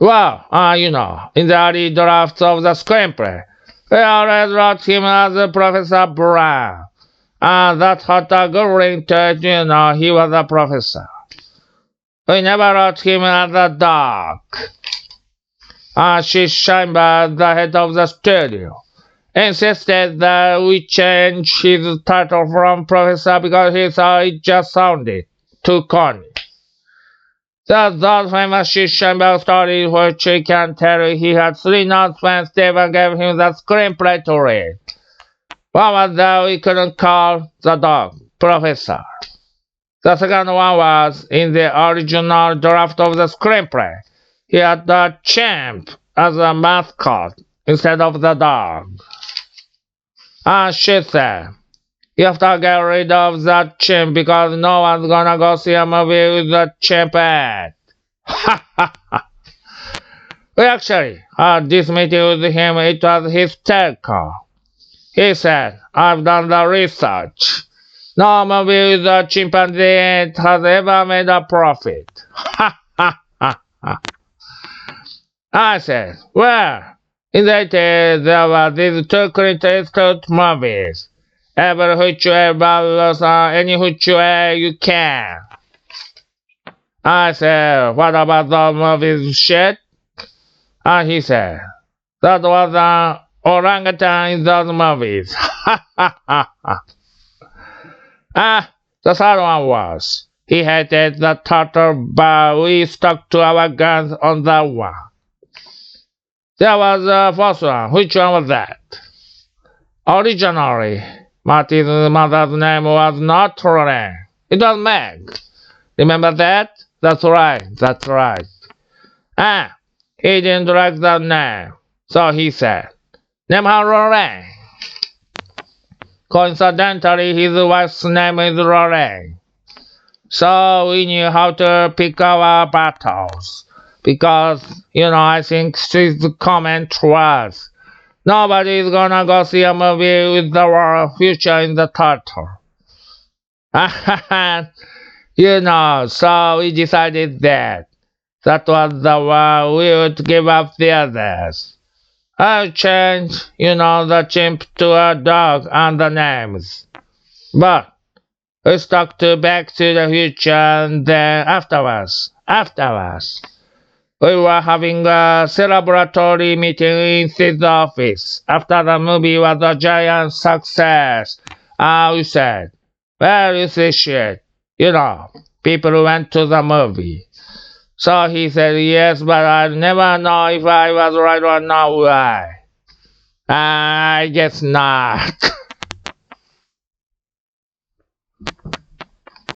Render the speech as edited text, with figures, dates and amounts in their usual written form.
Well, in the early drafts of the screenplay, we always wrote him as Professor Brown. And that had a good ring to it, he was a professor. We never wrote him as a dog. She Scheinberg, the head of the studio, insisted that we change his title from professor because he thought it just sounded too corny. There's that famous Scheinberg story which he can tell you he had 3 notes when Steven gave him the screenplay to read. One was that we couldn't call the dog Professor. The second one was in the original draft of the screenplay. He had the chimp as a mascot instead of the dog. And she said, you have to get rid of that chimp because no one's gonna go see a movie with a chimp head. Ha ha ha. We actually had this meeting with him. It was hysterical. He said, I've done the research. No movie with a chimpanzee has ever made a profit. Ha ha ha ha. I said, well, in the 80s there were these 2 Clint Eastwood movies. Every which way balloons any which way you can. I said, what about those movies shit? And he said, that was an orangutan in those movies. Ha ha ha ha. The third one was, he hated the turtle, but we stuck to our guns on that one. There was the fourth one. Which one was that? Originally, Marty's mother's name was not Lorraine. It was Meg. Remember that? That's right. He didn't like that name. So he said, name her Lorraine. Coincidentally, his wife's name is Lorraine. So we knew how to pick our battles. Because, I think his comment was, nobody's gonna go see a movie with the word future in the title. So we decided that was the one we would give up the others. I changed, the chimp to a dog and the names. But we stuck to Back to the Future and then afterwards, we were having a celebratory meeting in his office after the movie was a giant success. And we said, well, you see shit. People went to the movie. So he said, yes, but I never know if I was right or not. Why? I guess not.